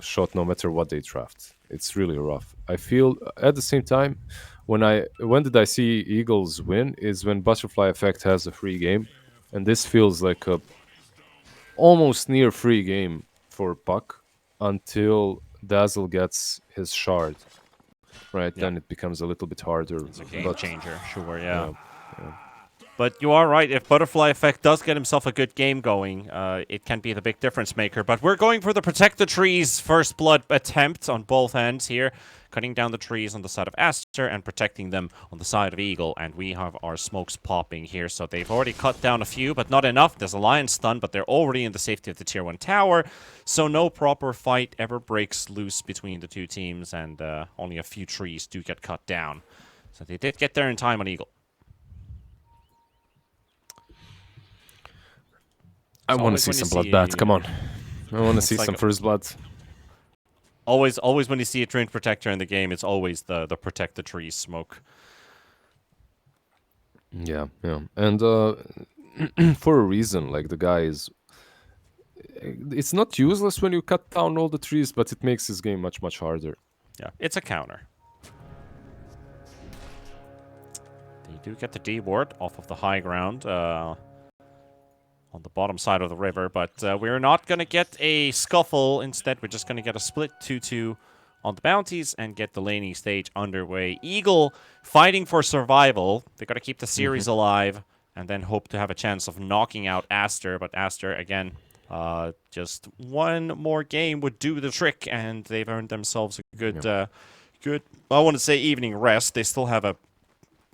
shot no matter what they draft. It's really rough. I feel at the same time, when did I see Eagles win is when Butterfly Effect has a free game, and this feels like a almost near free game for Puck until Dazzle gets his shard. Right, Yeah. then it becomes a little bit harder. It's a game But changer, sure, yeah. yeah. But you are right. If Butterfly Effect does get himself a good game going, it can be the big difference maker. But we're going for the Protect the Trees first blood attempt on both ends here. Cutting down the trees on the side of Aster and protecting them on the side of Eagle. And we have our smokes popping here. So they've already cut down a few, but not enough. There's a Lion stun, but they're already in the safety of the Tier 1 tower. So no proper fight ever breaks loose between the two teams. And only a few trees do get cut down. So they did get there in time on Eagle. I want to see some bloodbath. Come on. I want to see like some first blood. Always when you see a trained protector in the game, it's always the protect the trees smoke. Yeah. And for a reason, like the guy is... It's not useless when you cut down all the trees, but it makes his game much, much harder. Yeah, it's a counter. They do get the D ward off of the high ground on the bottom side of the river, but we're not going to get a scuffle. Instead, we're just going to get a split 2-2 on the bounties and get the laning stage underway. Eagle fighting for survival. They got to keep the series alive and then hope to have a chance of knocking out Aster. But Aster, again, just one more game would do the trick, and they've earned themselves a good, I want to say evening rest. They still have a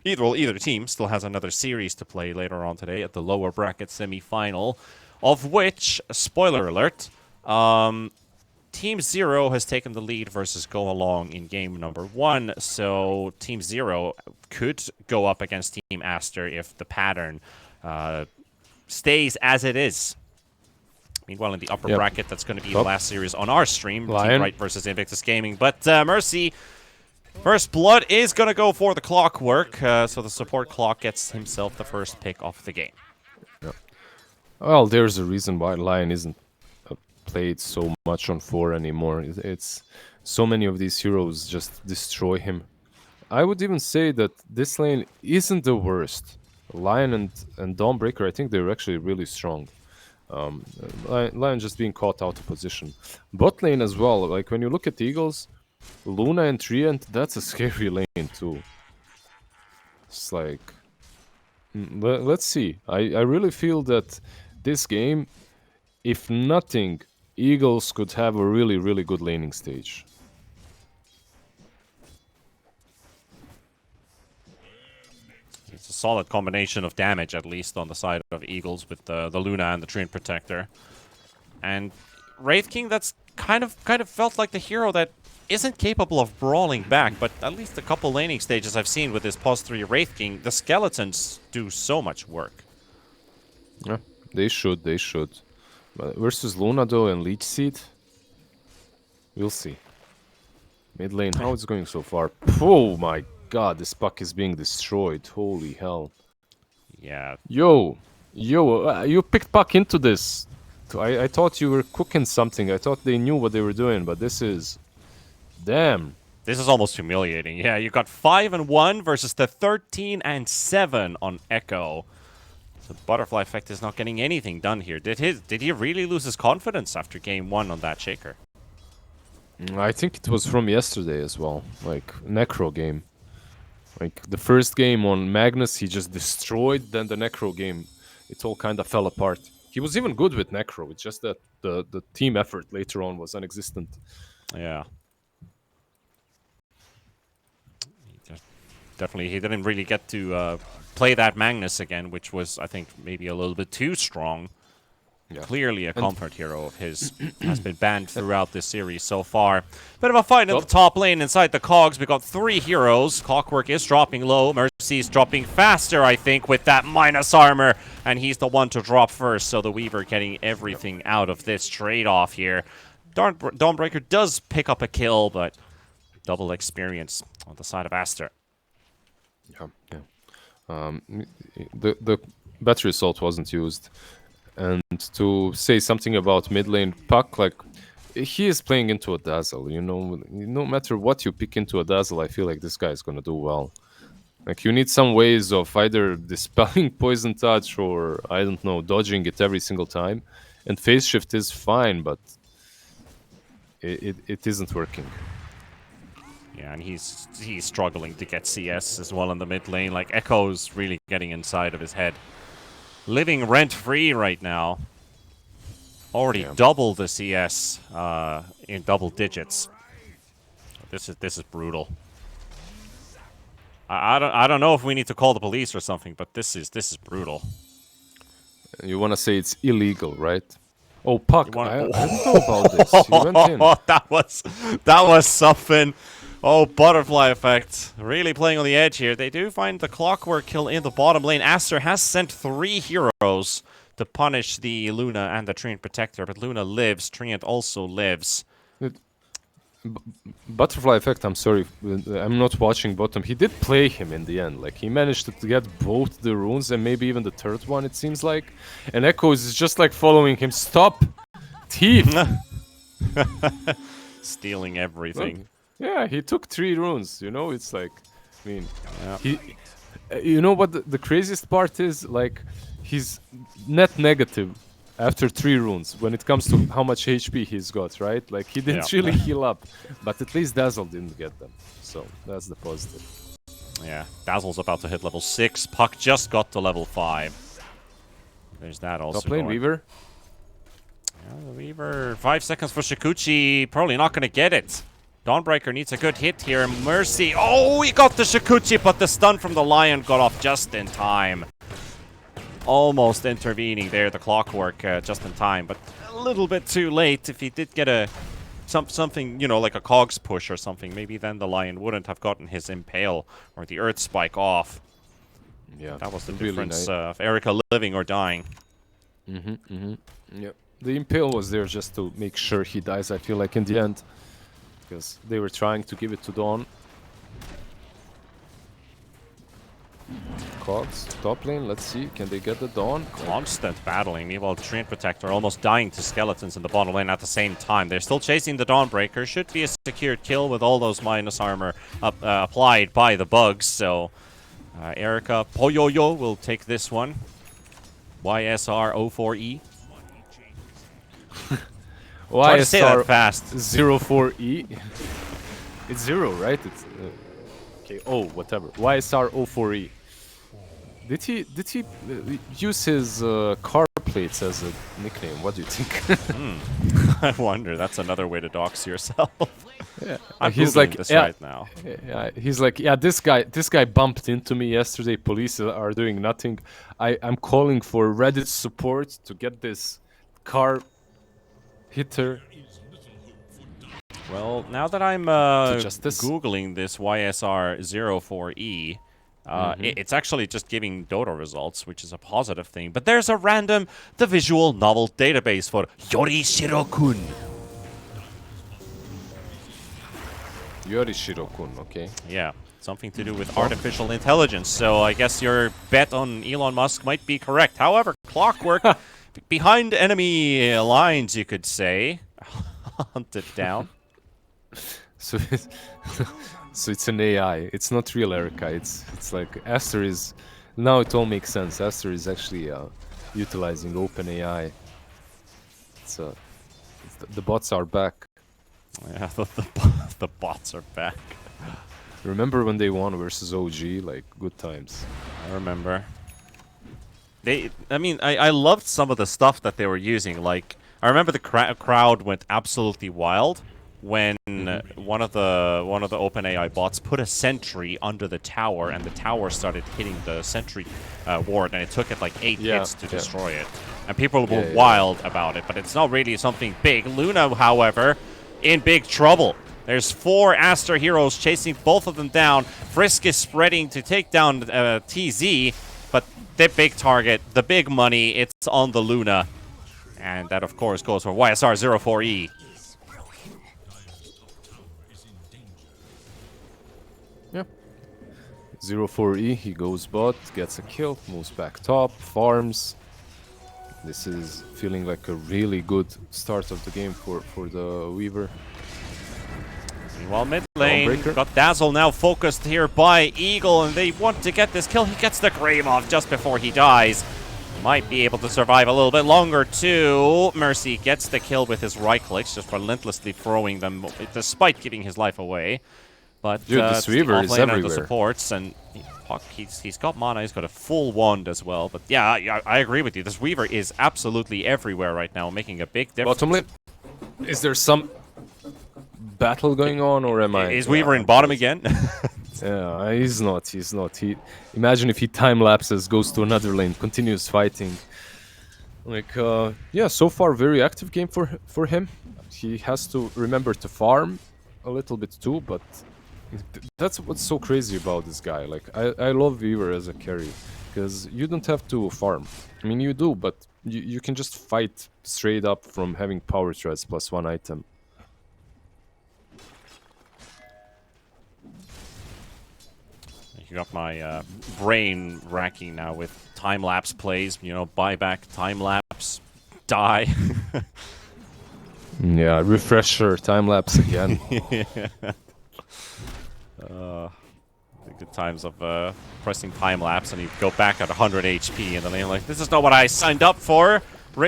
Either team still has another series to play later on today at the lower bracket semi-final, of which, spoiler alert, Team 0 has taken the lead versus Go Along in game number 1, so Team 0 could go up against Team Aster if the pattern stays as it is. Meanwhile, in the upper bracket, that's going to be the last series on our stream, Lion. Team Right versus Invictus Gaming, but Mercy... First blood is going to go for the clockwork, so the support clock gets himself the first pick of the game. Yeah. Well, there's a reason why Lion isn't played so much on 4 anymore. It's so many of these heroes just destroy him. I would even say that this lane isn't the worst. Lion and Dawnbreaker, I think they're actually really strong. Lion just being caught out of position. Bot lane as well, like when you look at the Eagles, Luna and Treant, that's a scary lane too. It's like... let's see. I really feel that this game, if nothing, Eagles could have a really, really good laning stage. It's a solid combination of damage, at least on the side of Eagles with the Luna and the Treant Protector. And Wraith King, that's kind of felt like the hero that isn't capable of brawling back, but at least a couple laning stages I've seen with this +3 Wraith King, the skeletons do so much work. Yeah, they should. But versus Luna though and Leech Seed, we'll see. Mid lane, how it's going so far? Oh my god, this Puck is being destroyed. Holy hell. Yeah. Yo, you picked Puck into this. I thought you were cooking something. I thought they knew what they were doing, but this is... Damn. This is almost humiliating. Yeah, you got 5-1 versus the 13-7 on Echo. So Butterfly Effect is not getting anything done here. Did he really lose his confidence after game 1 on that Shaker? I think it was from yesterday as well. Like, Necro game. Like, the first game on Magnus, he just destroyed. Then the Necro game, it all kind of fell apart. He was even good with Necro. It's just that the team effort later on was non-existent. Yeah. Definitely, he didn't really get to play that Magnus again, which was, I think, maybe a little bit too strong. Yeah. Clearly a comfort hero of his has been banned throughout this series so far. Bit of a fight in the top lane inside the cogs. We got 3 heroes. Clockwork is dropping low. Mercy's dropping faster, I think, with that minus armor. And he's the one to drop first, so the Weaver getting everything out of this trade-off here. Dawnbreaker does pick up a kill, but double experience on the side of Aster. Yeah. The battery assault wasn't used. And to say something about mid lane Puck, like, he is playing into a dazzle. You know, no matter what you pick into a dazzle, I feel like this guy is gonna do well. Like you need some ways of either dispelling poison touch or I don't know, dodging it every single time. And phase shift is fine, but it isn't working. Yeah, and he's struggling to get CS as well in the mid lane. Like Echo's really getting inside of his head. Living rent free right now. Already Yeah. double the CS in double digits. This is brutal. I don't know if we need to call the police or something, but this is brutal. You want to say it's illegal, right? Oh, Puck, I don't know Oh. about this. He went in. that was something. Oh, butterfly effect. Really playing on the edge here. They do find the clockwork kill in the bottom lane. Aster has sent 3 heroes to punish the Luna and the Treant Protector, but Luna lives. Treant also lives. Butterfly effect, I'm sorry. I'm not watching bottom. He did play him in the end. Like, he managed to get both the runes and maybe even the third one, it seems like. And Echoes is just like following him. Stop! Thief! Stealing everything. Yeah, he took 3 runes, you know? It's like, I mean, Yeah. he... You know what the craziest part is? Like, he's net negative after 3 runes when it comes to how much HP he's got, right? Like, he didn't really heal up, but at least Dazzle didn't get them. So, that's the positive. Yeah, Dazzle's about to hit level 6. Puck just got to level 5. There's that also. Top lane, going. Weaver. Yeah, the Weaver, 5 seconds for Shikuchi. Probably not going to get it. Dawnbreaker needs a good hit here. Mercy. Oh, he got the Shikuchi, but the stun from the Lion got off just in time. Almost intervening there, the clockwork just in time, but a little bit too late. If he did get a something, you know, like a cogs push or something, maybe then the Lion wouldn't have gotten his impale or the earth spike off. Yeah, that was the really difference nice. of Erica living or dying. Yep. The impale was there just to make sure he dies, I feel like, in the end. Because they were trying to give it to Dawn. Cogs, top lane, let's see, can they get the Dawn? Constant battling. Meanwhile, Treant Protector almost dying to skeletons in the bottom lane at the same time. They're still chasing the Dawnbreaker. Should be a secured kill with all those minus armor applied by the bugs. So, Erica Poyoyo will take this one. YSR04E. Try to say that fast. 04E. It's 0, right? It's okay. Oh, whatever. YSR 04E. Did he use his car plates as a nickname? What do you think? I wonder. That's another way to dox yourself. Yeah. I'm he's Googling like this right now. Yeah, he's like, yeah, this guy bumped into me yesterday. Police are doing nothing. I'm calling for Reddit support to get this car hitter. Well, now that I'm Googling this YSR04E, it's actually just giving Dota results, which is a positive thing. But there's a random, the visual novel database for Yorishiro-kun. Yorishiro-kun, okay. Yeah, something to do with artificial intelligence. So I guess your bet on Elon Musk might be correct. However, Clockwork, behind enemy lines, you could say, hunted down. So it's an AI. It's not real Erica. It's like Aster is. Now it all makes sense. Aster is actually utilizing OpenAI. The bots are back. Yeah, the bots are back. Remember when they won versus OG? Like, good times. I remember. I loved some of the stuff that they were using. Like, I remember the crowd went absolutely wild when one of the OpenAI bots put a sentry under the tower, and the tower started hitting the sentry ward, and it took it like 8 hits to destroy it. And people were wild about it, but it's not really something big. Luna, however, in big trouble. There's 4 Aster heroes chasing both of them down. Frisk is spreading to take down TZ, but the big target, the big money, it's on the Luna. And that, of course, goes for YSR04E. Yeah. 04E, he goes bot, gets a kill, moves back top, farms. This is feeling like a really good start of the game for the Weaver. Meanwhile, mid lane, Dawnbreaker. got Dazzle now focused here by Eagle, and they want to get this kill. He gets the Grave off just before he dies. Might be able to survive a little bit longer, too. Mercy gets the kill with his right clicks, just relentlessly throwing them, despite giving his life away. But Dude, this Weaver is everywhere. The supports, and Puck, he's got mana, he's got a full wand as well. But yeah, I agree with you. This Weaver is absolutely everywhere right now, making a big difference. Bottom lane. Is there some battle going on, or am I? Is Weaver in bottom again? Yeah, he's not. He's not. Imagine if he time lapses, goes to another lane, continues fighting. Like, yeah, so far very active game for him. He has to remember to farm a little bit too, but that's what's so crazy about this guy. Like, I love Weaver as a carry because you don't have to farm. I mean, you do, but you can just fight straight up from having power treads plus one item. You got my brain racking now with time-lapse plays, you know, buyback, time-lapse, die. Yeah, refresher, time-lapse again. The good times of pressing time-lapse and you go back at 100 HP and then you're like, this is not what I signed up for.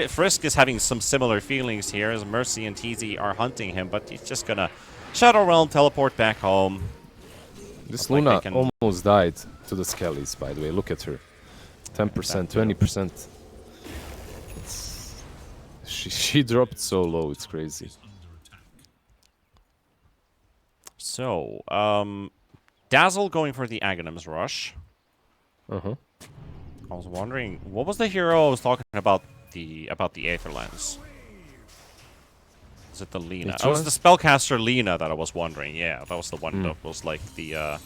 Frisk is having some similar feelings here as Mercy and TZ are hunting him, but he's just gonna Shadow Realm, teleport back home. This Luna almost died to the Skellies, by the way. Look at her. 10%, 20%. She dropped so low, it's crazy. So, Dazzle going for the Aghanim's Rush. Uh-huh. I was wondering, what was the hero I was talking about the Aetherlands? Is it the Lina? Oh, it was the spellcaster Lina that I was wondering. Yeah, that was the one that was like the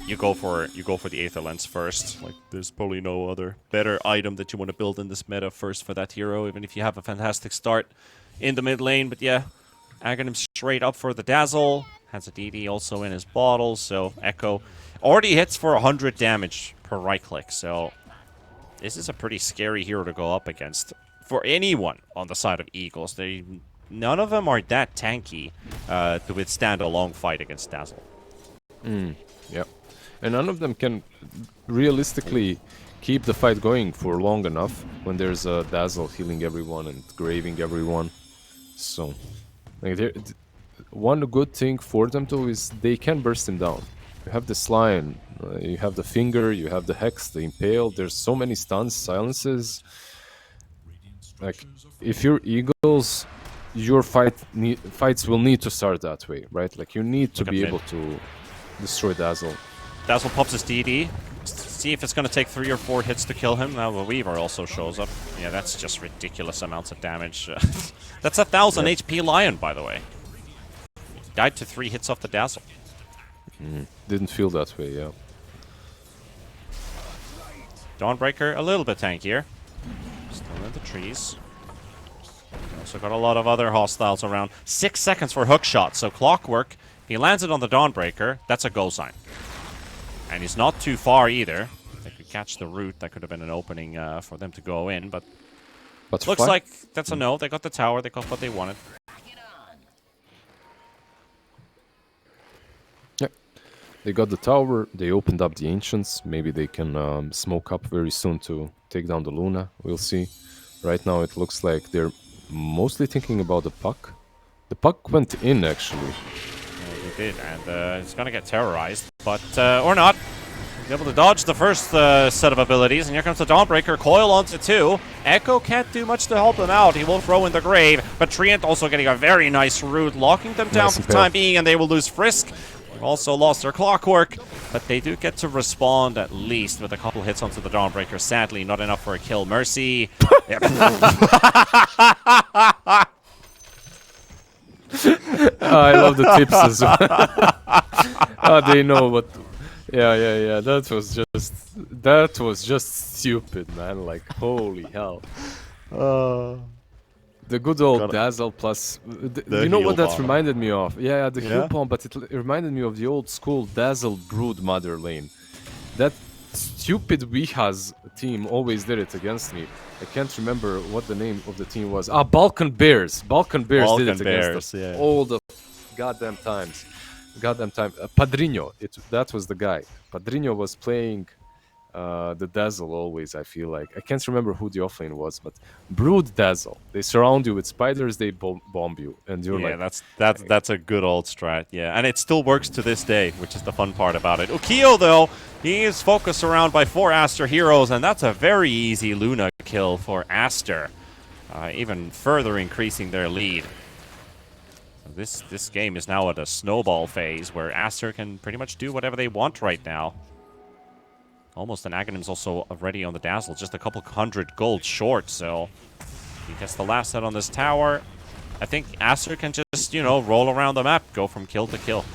you go for the Aetherlands first. Like there's probably no other better item that you want to build in this meta first for that hero, even if you have a fantastic start in the mid lane. But yeah, Aghanim straight up for the Dazzle. Has a DD also in his bottle, so Echo already hits for 100 damage per right click. So this is a pretty scary hero to go up against for anyone on the side of Eagles. None of them are that tanky to withstand a long fight against Dazzle. Yep. And none of them can realistically keep the fight going for long enough when there's a Dazzle healing everyone and graving everyone. So, like, one good thing for them though is they can burst him down. You have this line, you have the finger, you have the hex, the impale. There's so many stuns, silences. Like, if you're Eagles, your fights will need to start that way, right? Like, you need to be able to destroy Dazzle. Dazzle pops his DD. See if it's going to take 3 or 4 hits to kill him. Now the Weaver also shows up. Yeah, that's just ridiculous amounts of damage. That's 1,000 HP Lion, by the way. Died to 3 hits off the Dazzle. Didn't feel that way, yeah. Dawnbreaker, a little bit tankier. Still in the trees. Also got a lot of other hostiles around. 6 seconds for hookshot, so Clockwork. If he lands it on the Dawnbreaker, that's a go sign. And he's not too far either. If they could catch the root, that could have been an opening for them to go in, but looks like that's a no. They got the tower, they got what they wanted. Yep. They got the tower, they opened up the Ancients. Maybe they can smoke up very soon to take down the Luna. We'll see. Right now it looks like they're mostly thinking about the Puck. The Puck went in, actually. He did, and he's gonna get terrorized, but or not. He's able to dodge the first set of abilities, and here comes the Dawnbreaker. Coil onto 2. Echo can't do much to help him out. He will throw in the Grave, but Treant also getting a very nice root, locking them down for the time being, and they will lose Frisk. They've also lost their Clockwork, but they do get to respond at least with a couple hits onto the Dawnbreaker. Sadly, not enough for a kill. Mercy. I love the tips as well. They know what. Yeah. That was just stupid, man. Like, holy hell. The good old Dazzle plus. You know what that reminded me of? Yeah, the heal bomb, but it reminded me of the old school Dazzle Brood Mother lane. That stupid Wihas team always did it against me. I can't remember what the name of the team was. Ah, Balkan Bears. Balkan Bears did it Balkan against Bears, us yeah. all the goddamn times. Goddamn time. Padrino. That was the guy. Padrino was playing the Dazzle always. I feel like I can't remember who the offlane was, but Brood Dazzle. They surround you with spiders. They bomb you, and you're Yeah, like, that's a good old strat, yeah. And it still works to this day, which is the fun part about it. Ukio, though, he is focused around by 4 Aster heroes, and that's a very easy Luna kill for Aster, even further increasing their lead. This game is now at a snowball phase where Aster can pretty much do whatever they want right now. Almost an Aghanim's also already on the Dazzle, just a couple hundred gold short, so he gets the last hit on this tower. I think Aster can just, you know, roll around the map, go from kill to kill.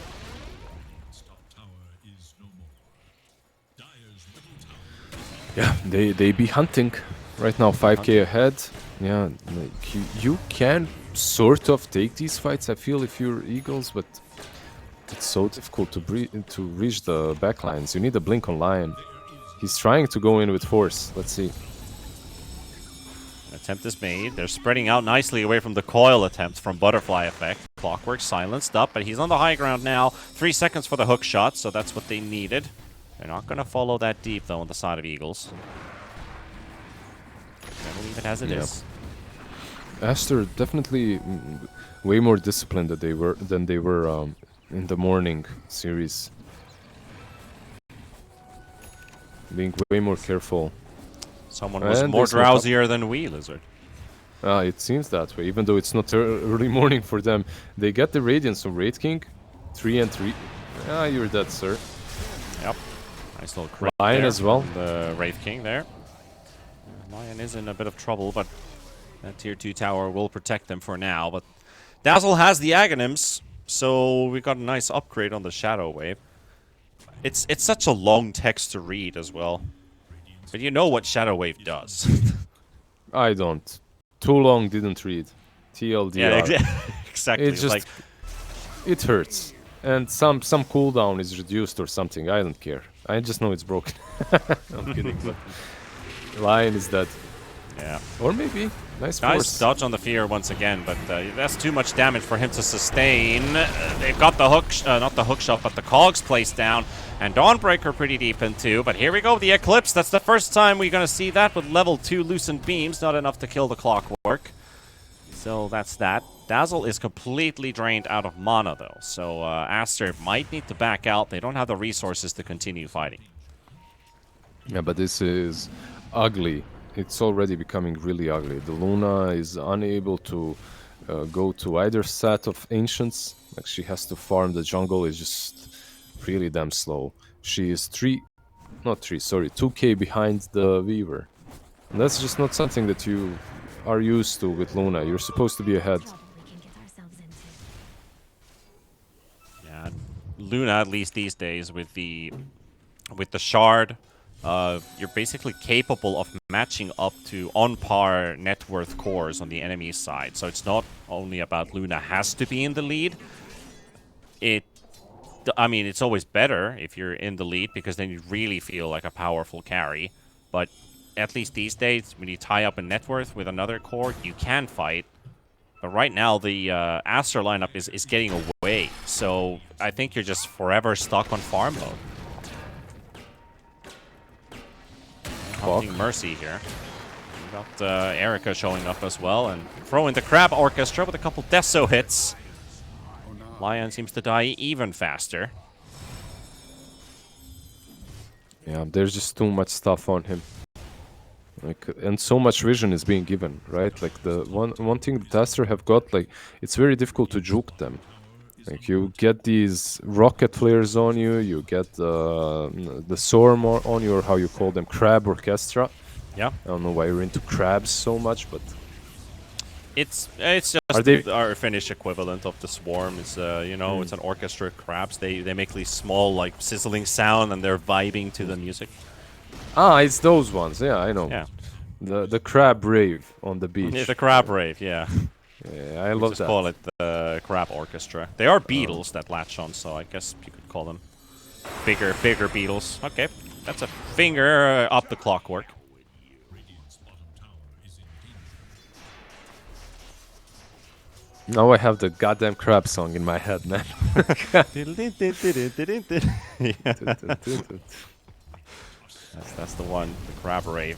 yeah, they be hunting right now. 5k ahead. Yeah, like you can sort of take these fights. I feel if you're Eagles, but it's so difficult to reach the backlines. You need a blink on Lion. He's trying to go in with force. Let's see. Attempt is made. They're spreading out nicely away from the coil attempts from Butterfly Effect. Clockwork silenced up, but he's on the high ground now. 3 seconds for the hook shot, so that's what they needed. They're not going to follow that deep, though, on the side of Eagles. They'll leave it as it is. Aster definitely way more disciplined than they were in the morning series. Being way more careful. Someone was And more they smoke up. drowsier than we, Lizard. It seems that way, even though it's not early morning for them. They get the Radiance from Wraith King. 3 and 3. Ah, you're dead, sir. Yep. Nice little crit Lion there as well. from the Wraith King there. Lion is in a bit of trouble, but that tier 2 tower will protect them for now. But Dazzle has the Aghanims, so we got a nice upgrade on the Shadow Wave. It's such a long text to read as well. But you know what Shadow Wave does. I don't. Too long didn't read. TLDR. Yeah, exactly. It just like, it hurts. And some cooldown is reduced or something. I don't care. I just know it's broken. I'm kidding, but Lion is dead. yeah. Or maybe. Nice force. Dodge on the fear once again, but that's too much damage for him to sustain. They've got the hook, not the hook shot, but the cogs placed down. And Dawnbreaker pretty deep into, but here we go, the Eclipse. That's the first time we're going to see that with level 2 Loosened Beams. Not enough to kill the Clockwork. So that's that. Dazzle is completely drained out of mana, though. So Aster might need to back out. They don't have the resources to continue fighting. Yeah, but this is ugly. It's already becoming really ugly. The Luna is unable to go to either set of Ancients. Like, she has to farm. The jungle is just really damn slow. She is 2k behind the Weaver. And that's just not something that you are used to with Luna. You're supposed to be ahead. Yeah, Luna, at least these days, with the shard, you're basically capable of matching up to on-par net worth cores on the enemy side. So it's not only about Luna has to be in the lead. I mean, it's always better if you're in the lead, because then you really feel like a powerful carry. But at least these days, when you tie up a net worth with another core, you can fight. But right now, the Aster lineup is getting away. So I think you're just forever stuck on farm mode. Hunting Mercy here. We got Erica showing up as well, and throwing the Crab Orchestra with a couple Deso hits. Lion seems to die even faster. Yeah, there's just too much stuff on him. Like, and so much vision is being given, right? Like, the one thing that Aster have got, like, it's very difficult to juke them. Like, you get these rocket flares on you, you get the Storm on you, or how you call them, Crab Orchestra. Yeah. I don't know why you're into crabs so much, but it's just our Finnish equivalent of the Swarm. It's you know, it's an orchestra of crabs. They make these small, like, sizzling sound, and they're vibing to the music. Ah, it's those ones. Yeah, I know. Yeah. The crab rave on the beach. Yeah, the crab rave. Yeah. Yeah, I love Just that. call it the Crab Orchestra. They are beetles that latch on, so I guess you could call them bigger beetles. Okay. That's a finger up the clockwork. Now I have the goddamn crab song in my head, man. Yeah. That's the one, the crab rave.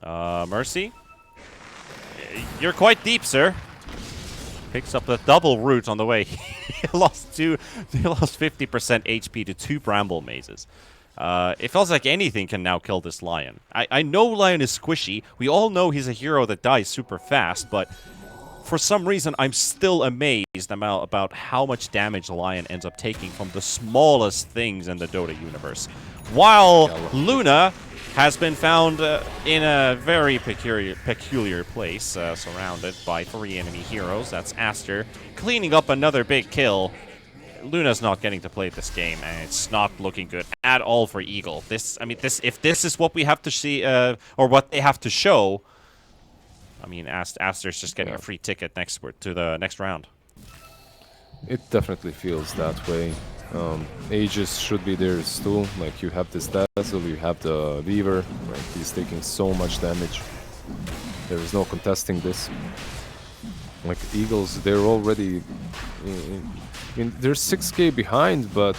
Mercy? You're quite deep, sir. Picks up the double root on the way. He lost 50% HP to 2 bramble mazes. It feels like anything can now kill this lion. I know lion is squishy. We all know he's a hero that dies super fast, but for some reason I'm still amazed about how much damage lion ends up taking from the smallest things in the Dota universe. While Luna has been found in a very peculiar place, surrounded by 3 enemy heroes. That's Aster cleaning up another big kill. Luna's not getting to play this game, and it's not looking good at all for Eagle. If this is what we have to see, or what they have to show, I mean, Aster's just getting a free ticket to the next round. It definitely feels that way. Aegis should be there too. Like, you have this Dazzle, you have the Weaver. Right? He's taking so much damage. There is no contesting this. Like, Eagles, they're already... they're 6k behind, but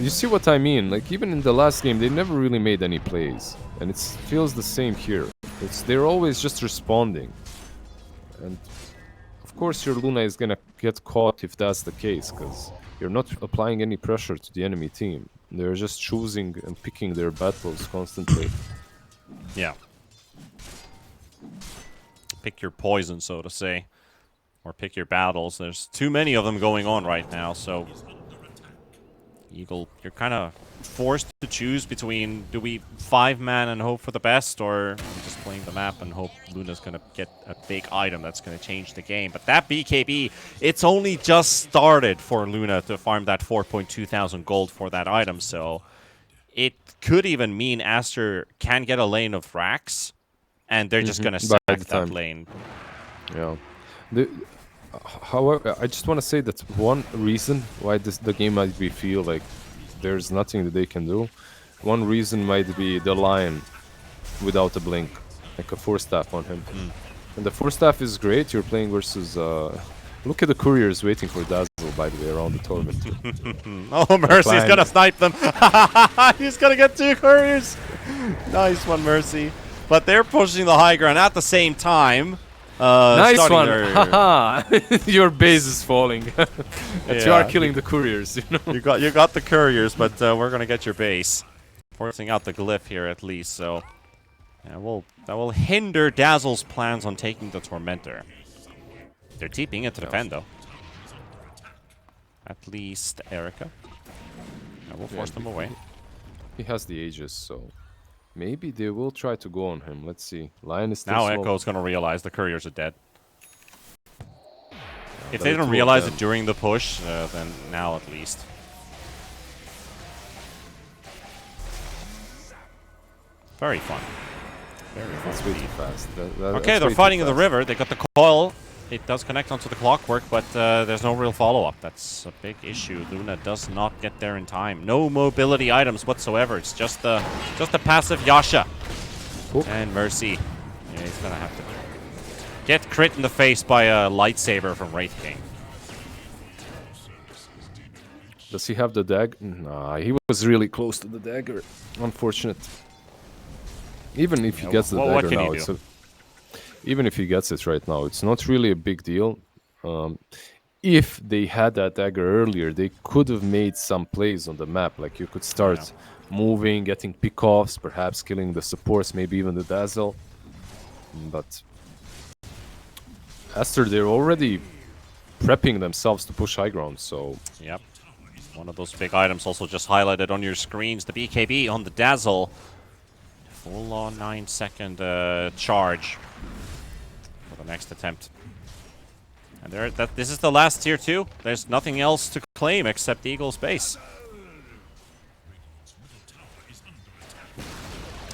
you see what I mean. Like, even in the last game, they never really made any plays. And it feels the same here. They're always just responding. And of course your Luna is gonna get caught if that's the case, because you're not applying any pressure to the enemy team. They're just choosing and picking their battles constantly. Yeah. Pick your poison, so to say. Or pick your battles. There's too many of them going on right now, so... Eagle, you're kind of forced to choose between, do we 5-man and hope for the best, or just playing the map and hope Luna's going to get a big item that's going to change the game. But that BKB, it's only just started for Luna to farm that 4.2 thousand gold for that item, so it could even mean Aster can get a lane of Rax, and they're just going to sack that lane. Yeah. However, I just want to say that one reason why the game might feel like there's nothing that they can do. One reason might be the lion without a blink, like a 4-staff on him. And the 4-staff is great. You're playing versus... look at the couriers waiting for Dazzle, by the way, around the tournament. Oh, Mercy's gonna snipe them. He's gonna get 2 couriers. Nice one, Mercy. But they're pushing the high ground at the same time. Nice one! Haha! Your base is falling. But you are killing the couriers, you know. You got the couriers, but we're gonna get your base. Forcing out the glyph here at least, so that will hinder Dazzle's plans on taking the Tormentor. They're TPing it to defend though. At least Erica. I will force them away. He has the Aegis, so maybe they will try to go on him. Let's see. Lion is still now slow. Echo's gonna realize the couriers are dead. If they didn't realize it during the push, then now at least. Very fun. Very fun. That's way too fast. Okay, they're fighting in the river. They got the coil. It does connect onto the clockwork, but there's no real follow-up. That's a big issue. Luna does not get there in time. No mobility items whatsoever. It's just the passive Yasha. Ooh. And Mercy. Yeah, he's gonna have to get crit in the face by a lightsaber from Wraith King. Does he have the dagger? Nah, he was really close to the dagger. Unfortunate. Even if he gets the dagger now, even if he gets it right now, it's not really a big deal. If they had that dagger earlier, they could have made some plays on the map. Like, you could start moving, getting pickoffs, perhaps killing the supports, maybe even the Dazzle. But Aster, they're already prepping themselves to push high ground, so... Yep. One of those big items also just highlighted on your screens. The BKB on the Dazzle. Full on 9-second charge for the next attempt. And this is the last tier 2. There's nothing else to claim except Eagle's base.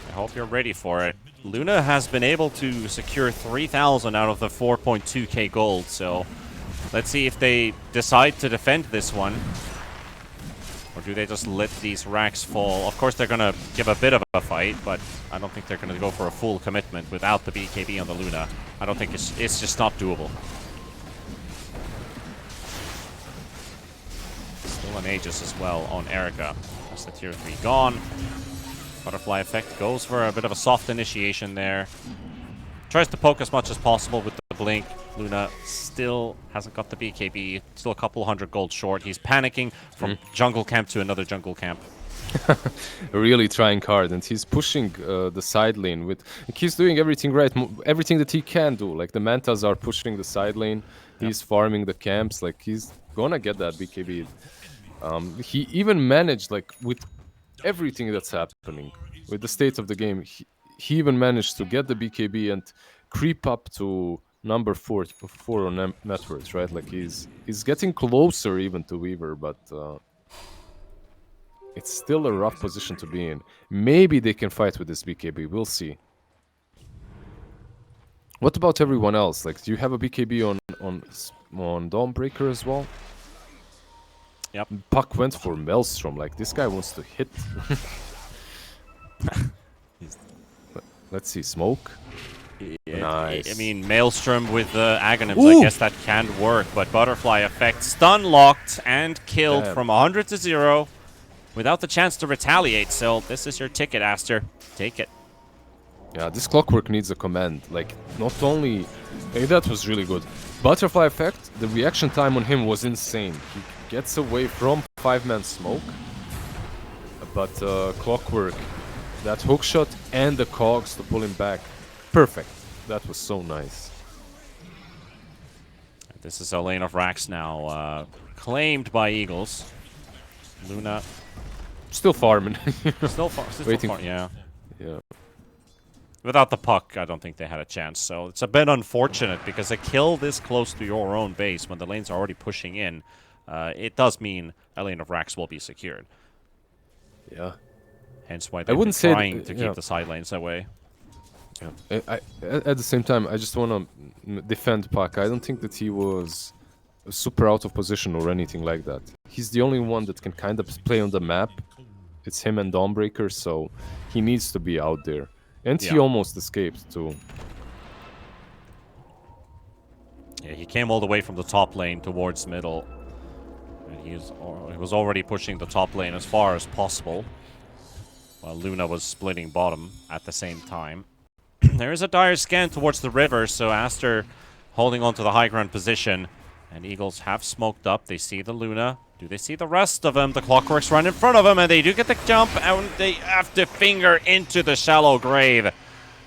I hope you're ready for it. Luna has been able to secure 3,000 out of the 4.2k gold, so let's see if they decide to defend this one. Or do they just let these racks fall? Of course, they're going to give a bit of a fight, but I don't think they're going to go for a full commitment without the BKB on the Luna. I don't think it's just not doable. Still an Aegis as well on Erica. That's the tier 3 gone. Butterfly effect goes for a bit of a soft initiation there. Tries to poke as much as possible with the blink. Luna still hasn't got the BKB. Still a couple hundred gold short. He's panicking from jungle camp to another jungle camp. Really trying hard, and he's pushing the side lane with. He's doing everything right, everything that he can do. Like the Mantas are pushing the side lane. He's farming the camps. Like he's gonna get that BKB. He even managed, like with everything that's happening, with the state of the game, he even managed to get the BKB and creep up to number four on net worth, right? Like he's getting closer even to Weaver, but it's still a rough position to be in. Maybe they can fight with this BKB. We'll see. What about everyone else? Like, do you have a BKB on Dawnbreaker as well? Yep. Puck went for Maelstrom. Like, this guy wants to hit. Let's see, smoke. Nice. I mean, Maelstrom with the Aghanims, I guess that can work, but Butterfly effect stun locked and killed from 100 to 0 without the chance to retaliate. So this is your ticket, Aster. Take it. Yeah, this Clockwork needs a command. Like, not only... Hey, that was really good. Butterfly effect, the reaction time on him was insane. He gets away from 5-man smoke. But Clockwork, that hookshot and the cogs to pull him back. Perfect. That was so nice. This is a lane of racks now, claimed by Eagles. Luna... Still farming. still waiting. Yeah. Yeah. Without the puck, I don't think they had a chance. So it's a bit unfortunate because a kill this close to your own base when the lanes are already pushing in, it does mean a lane of racks will be secured. Yeah. Hence why they're trying to keep yeah. the side lanes away. Yeah. At the same time, I just want to defend Puck. I don't think that he was super out of position or anything like that. He's the only one that can kind of play on the map. It's him and Dawnbreaker, so he needs to be out there. And he almost escaped too. Yeah, he came all the way from the top lane towards middle. And he was already pushing the top lane as far as possible, while Luna was splitting bottom at the same time. There is a dire scan towards the river, so Aster holding on to the high ground position. And Eagles have smoked up. They see the Luna. Do they see the rest of them? The Clockworks run in front of them, and they do get the jump, and they have to finger into the shallow grave.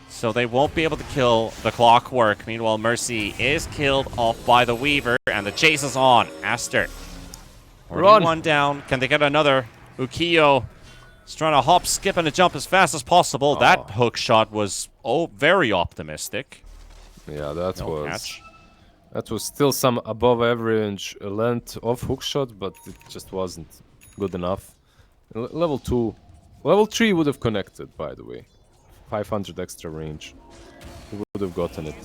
So they won't be able to kill the Clockwork. Meanwhile, Mercy is killed off by the Weaver, and the chase is on. Aster. Run. One down. Can they get another? Ukiyo is trying to hop, skip, and a jump as fast as possible. That hook shot was, very optimistic. Yeah, that No catch. That was still some above average length of hookshot, but it just wasn't good enough. Level 2. Level 3 would have connected, by the way. 500 extra range. He would have gotten it.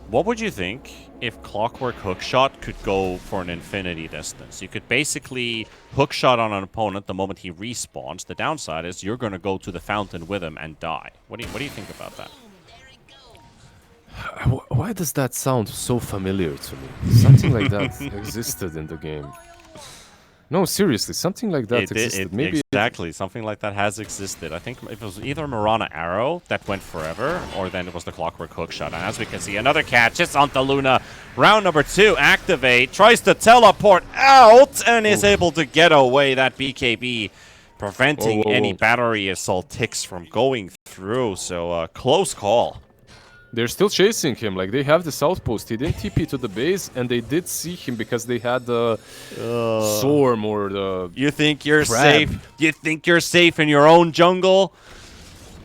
What would you think if Clockwork Hookshot could go for an infinity distance? You could basically hookshot on an opponent the moment he respawns. The downside is you're going to go to the fountain with him and die. What do you think about that? Why does that sound so familiar to me? Something like that existed in the game. No, seriously, something like that existed. Maybe exactly, something like that has existed. I think it was either Mirana Arrow that went forever, or then it was the Clockwork Hookshot. And as we can see, another catch. It's onto Luna. Round number 2, activate. Tries to teleport out and is able to get away. That BKB preventing any battery assault ticks from going through. So, close call. They're still chasing him, like they have this outpost. He didn't TP to the base, and they did see him because they had the Storm or the You think you're crab. safe? You think you're safe in your own jungle?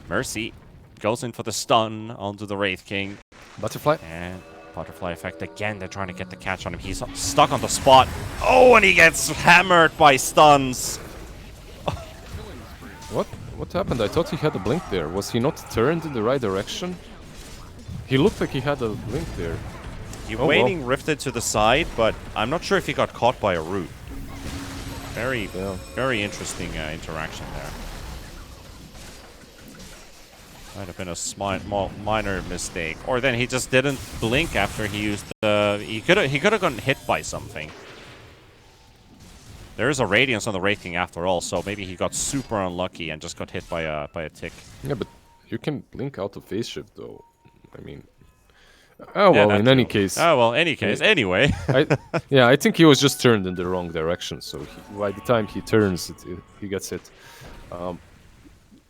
Mercy goes in for the stun onto the Wraith King. Butterfly. And Butterfly effect again. They're trying to get the catch on him. He's stuck on the spot. Oh, and he gets hammered by stuns. What happened? I thought he had a blink there. Was he not turned in the right direction? He looked like he had a blink there. Waiting rifted to the side, but I'm not sure if he got caught by a root. Very, very interesting interaction there. Might have been a minor mistake, or then he just didn't blink after he used the. He could have gotten hit by something. There is a radiance on the Wraith King after all, so maybe he got super unlucky and just got hit by a tick. Yeah, but you can blink out of phase shift though. I mean, oh well. In any case. Oh well. Any case. Anyway. I think he was just turned in the wrong direction. So by the time he turns, he gets hit.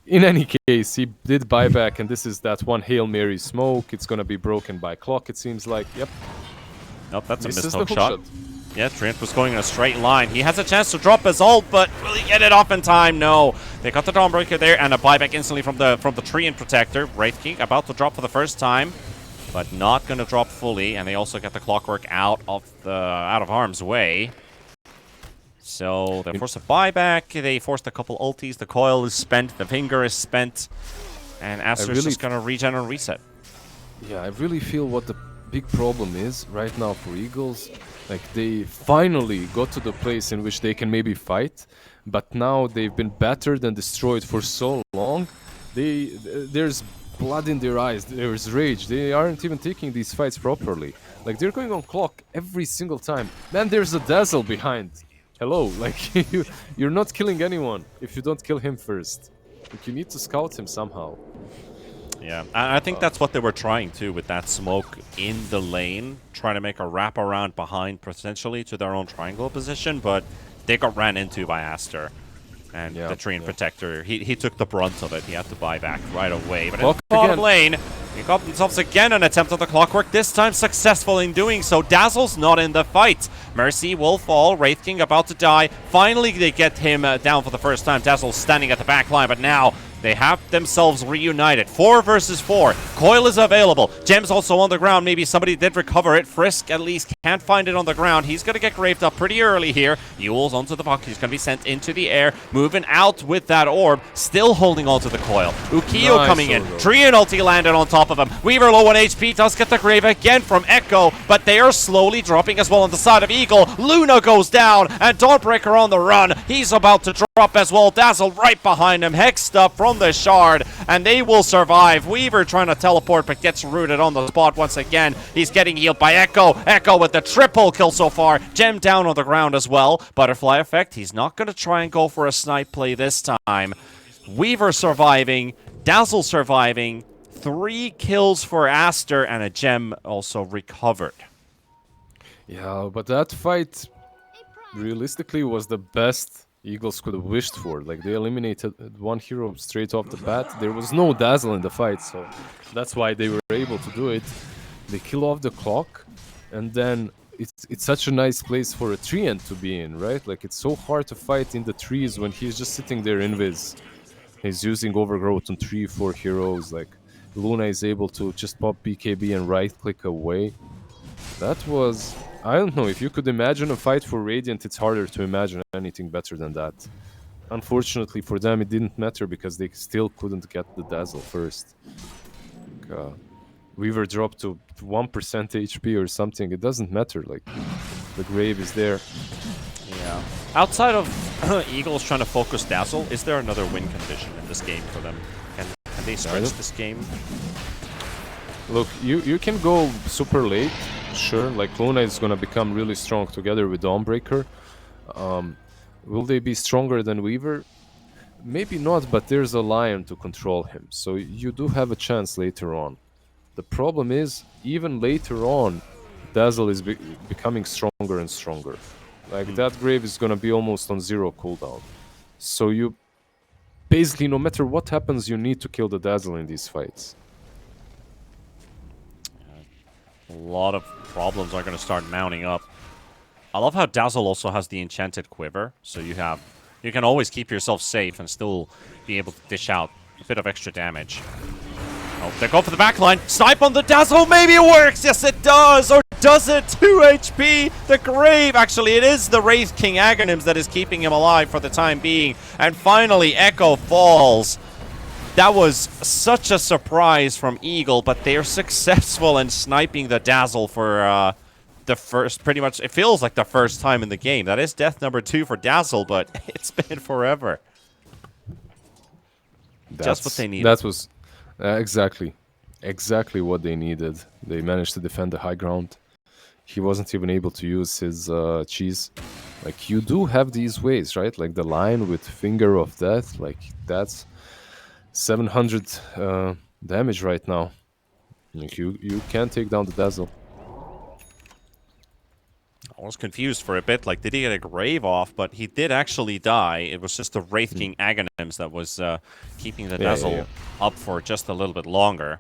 In any case, he did buy back, and this is that one Hail Mary smoke. It's gonna be broken by clock. It seems like. Yep. Nope, that's a missed the hook hook shot. Yeah, Treant was going in a straight line. He has a chance to drop his ult, but will he get it off in time? No. They got the Dawnbreaker there and a buyback instantly from the Treant Protector. Wraith King about to drop for the first time, but not going to drop fully. And they also get the Clockwork out of harm's way. So they force a buyback. They forced a couple ultis. The coil is spent. The finger is spent, and Aster's just going to regen and reset. Yeah, I really feel what the big problem is right now for Eagles. Like, they finally got to the place in which they can maybe fight, but now they've been battered and destroyed for so long. There's blood in their eyes, there's rage. They aren't even taking these fights properly. Like, they're going on clock every single time. Then there's a Dazzle behind. Hello, like, you're not killing anyone if you don't kill him first. Like, you need to scout him somehow. Yeah, I think that's what they were trying to with that smoke in the lane, trying to make a wraparound behind potentially to their own triangle position, but they got ran into by Aster. And the Treant Protector, he took the brunt of it. He had to buy back right away. But in the bottom lane, he got themselves again an attempt at the Clockwork, this time successful in doing so. Dazzle's not in the fight. Mercy will fall. Wraith King about to die. Finally, they get him down for the first time. Dazzle's standing at the back line, but now they have themselves reunited. 4 versus 4. Coil is available. Gem's also on the ground. Maybe somebody did recover it. Frisk at least can't find it on the ground. He's going to get graved up pretty early here. Yule's onto the puck. He's going to be sent into the air. Moving out with that orb. Still holding onto the coil. Ukiyo coming in. Treant ulti landed on top of him. Weaver low on HP. Does get the grave again from Echo. But they are slowly dropping as well on the side of Eagle. Luna goes down. And Dawnbreaker on the run. He's about to drop as well. Dazzle right behind him. Hexed up from the shard, and they will survive. Weaver trying to teleport, but gets rooted on the spot once again. He's getting healed by Echo. Echo with the triple kill so far. Gem down on the ground as well. Butterfly effect. He's not going to try and go for a snipe play this time. Weaver surviving. Dazzle surviving. 3 kills for Aster, and a gem also recovered. Yeah, but that fight realistically was the best Eagles could have wished for. Like, they eliminated one hero straight off the bat. There was no Dazzle in the fight, so that's why they were able to do it. They kill off the clock, and then it's such a nice place for a Treant to be in, right? Like, it's so hard to fight in the trees when he's just sitting there invis. He's using Overgrowth on 3-4 heroes. Like, Luna is able to just pop BKB and right-click away. That was... I don't know, if you could imagine a fight for Radiant, it's harder to imagine anything better than that. Unfortunately for them, it didn't matter because they still couldn't get the Dazzle first. Weaver dropped to 1% HP or something. It doesn't matter, like, the grave is there. Yeah. Outside of Eagles trying to focus Dazzle, is there another win condition in this game for them? Can they stretch this game? Look, you can go super late, sure. Like, Luna is gonna become really strong together with Dawnbreaker. Will they be stronger than Weaver? Maybe not, but there's a Lion to control him, so you do have a chance later on. The problem is, even later on, Dazzle is becoming stronger and stronger. Like, that grave is gonna be almost on 0 cooldown. So you... basically, no matter what happens, you need to kill the Dazzle in these fights. A lot of problems are going to start mounting up. I love how Dazzle also has the enchanted quiver, so you can always keep yourself safe and still be able to dish out a bit of extra damage. Oh, they go for the backline. Snipe on the Dazzle. Maybe it works. Yes, it does. Or does it? 2 HP. The grave. Actually, it is the Wraith King Aghanim's that is keeping him alive for the time being. And finally, Echo falls. That was such a surprise from Eagle, but they are successful in sniping the Dazzle for the first, pretty much, it feels like the first time in the game. That is death number 2 for Dazzle, but it's been forever. Just what they needed. That was exactly what they needed. They managed to defend the high ground. He wasn't even able to use his cheese. Like, you do have these ways, right? Like the line with Finger of Death, like that's 700 damage right now. Like, you can take down the Dazzle. I was confused for a bit. Like, did he get a grave off? But he did actually die. It was just the Wraith King Aghanims that was keeping the Dazzle up for just a little bit longer.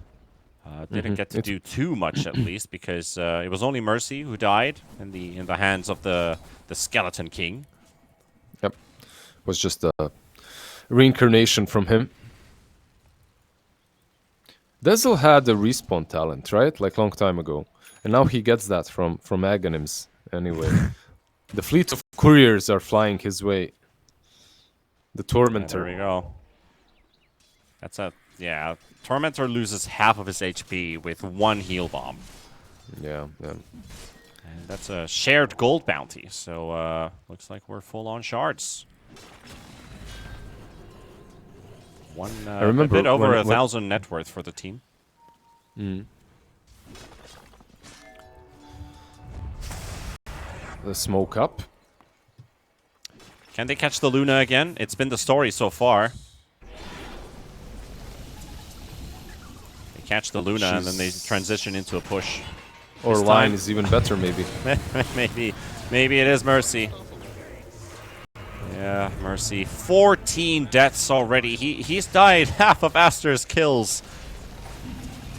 Didn't get to do too much, at least, because it was only Mercy who died in the hands of the Skeleton King. Yep, was just a reincarnation from him. Dazzle had a respawn talent, right? Like long time ago, and now he gets that from Aghanims. Anyway, the fleet of couriers are flying his way. The Tormentor. There we go. That's a Tormentor loses half of his HP with 1 heal bomb. Yeah. And that's a shared gold bounty. So looks like we're full on shards. I remember a bit over 1,000 net worth for the team. The smoke up. Can they catch the Luna again? It's been the story so far. They catch the Luna and then they transition into a push. Or line is even better, maybe. Maybe it is Mercy. Yeah, Mercy. 14 deaths already. He's died half of Aster's kills.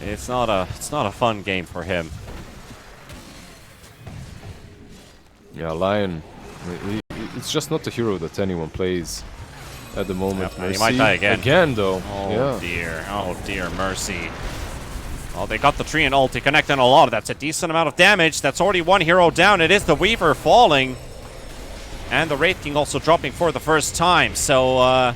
It's not a fun game for him. Yeah, Lion. It's just not a hero that anyone plays at the moment. Yep, he might die again. Again, though. Oh dear, Mercy. Well, they got the tree and ulti connecting a lot. That's a decent amount of damage. That's already 1 hero down. It is the Weaver falling. And the Wraith King also dropping for the first time. So, I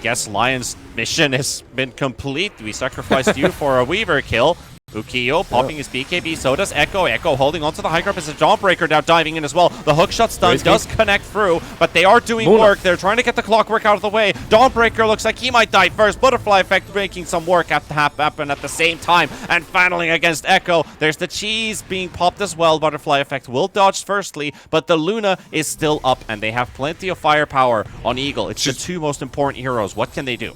guess Lion's mission has been complete. We sacrificed you for a Weaver kill. Ukiyo popping his BKB, so does Echo. Echo holding onto the high ground as a Dawnbreaker now diving in as well. The hookshot stun does connect through, but they are doing work. They're trying to get the clockwork out of the way. Dawnbreaker looks like he might die first. Butterfly effect making some work at the happen at the same time. And finally against Echo, there's the cheese being popped as well. Butterfly effect will dodge firstly, but the Luna is still up, and they have plenty of firepower on Eagle. It's the 2 most important heroes. What can they do?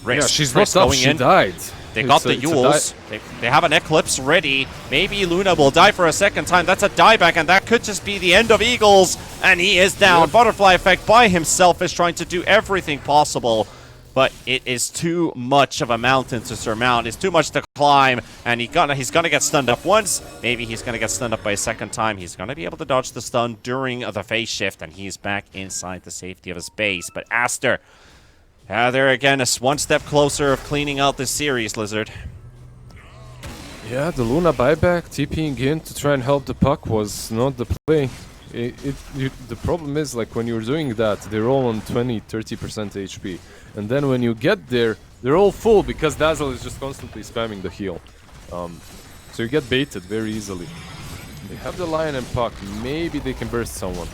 Yeah, she's not up. She died. They got the Yules. They have an Eclipse ready. Maybe Luna will die for a second time. That's a dieback, and that could just be the end of Eagles. And he is down. Yep. Butterfly effect by himself is trying to do everything possible. But it is too much of a mountain to surmount. It's too much to climb. And he's gonna get stunned up once. Maybe he's gonna get stunned up by a second time. He's gonna be able to dodge the stun during the phase shift. And he's back inside the safety of his base. But Aster... they're again one step closer of cleaning out this series, Lizard. Yeah, the Luna buyback, TPing in to try and help the puck was not the play. The problem is, like, when you're doing that, they're all on 20-30% HP. And then when you get there, they're all full because Dazzle is just constantly spamming the heal. So you get baited very easily. They have the Lion and puck. Maybe they can burst someone.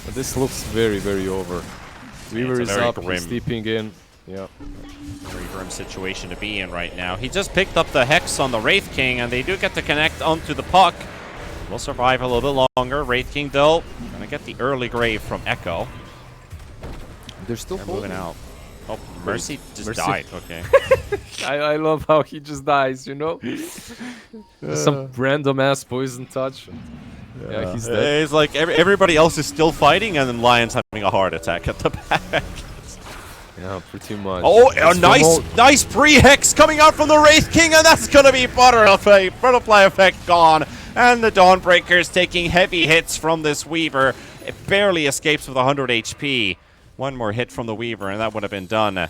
But this looks very, very over. Weaver is up, he's steeping in. Yeah. Very grim situation to be in right now. He just picked up the Hex on the Wraith King, and they do get to connect onto the puck. Will survive a little bit longer. Wraith King, though, gonna get the early grave from Echo. They're still moving out. Oh, Mercy just died. Okay. I love how he just dies, you know? Some random-ass poison touch. Yeah, he's dead. It's like everybody else is still fighting, and then Lion's having a heart attack at the back. Yeah, pretty much. Oh, a nice pre-hex coming out from the Wraith King, and that's gonna be Butterfly effect gone. And the Dawnbreaker's taking heavy hits from this Weaver. It barely escapes with 100 HP. One more hit from the Weaver, and that would have been done.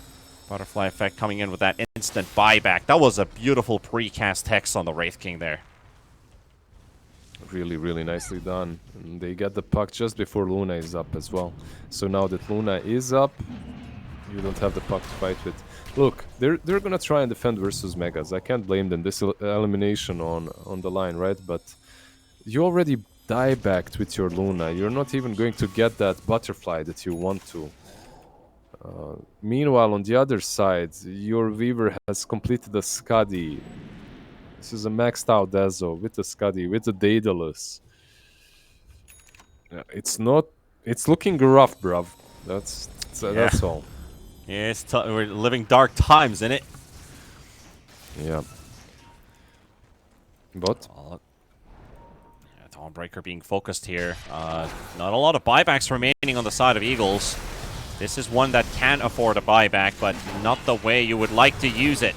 Butterfly effect coming in with that instant buyback. That was a beautiful pre-cast hex on the Wraith King there. Really, really nicely done. And they get the puck just before Luna is up as well. So now that Luna is up, you don't have the puck to fight with. Look, they're gonna try and defend versus Megas. I can't blame them. This elimination on the line, right? But You already die backed with your Luna. You're not even going to get that butterfly that you want to. Meanwhile, on the other side, your Weaver has completed a Skadi. This is a maxed out Dazzle with a Skadi, with a Daedalus. It's not. It's looking rough, bruv. Yeah. That's all. Yeah, we're living dark times, innit? Yeah. But Dawnbreaker being focused here. Not a lot of buybacks remaining on the side of Eagles. This is one that can afford a buyback, but not the way you would like to use it.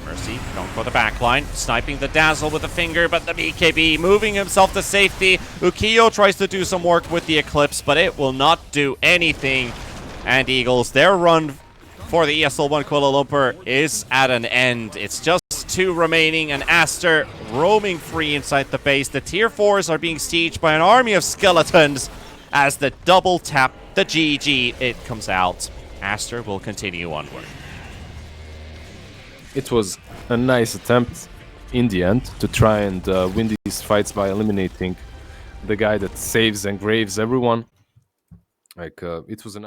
Mercy going for the backline, sniping the Dazzle with a finger, but the BKB moving himself to safety. Ukiyo tries to do some work with the Eclipse, but it will not do anything. And Eagles, their run for the ESL One Kuala Lumpur is at an end. It's just 2 remaining, and Aster roaming free inside the base. The tier 4s are being sieged by an army of skeletons as the double tap, the GG, it comes out. Aster will continue onward. it was a nice attempt in the end to try and win these fights by eliminating the guy that saves and graves everyone. Like, it was a nice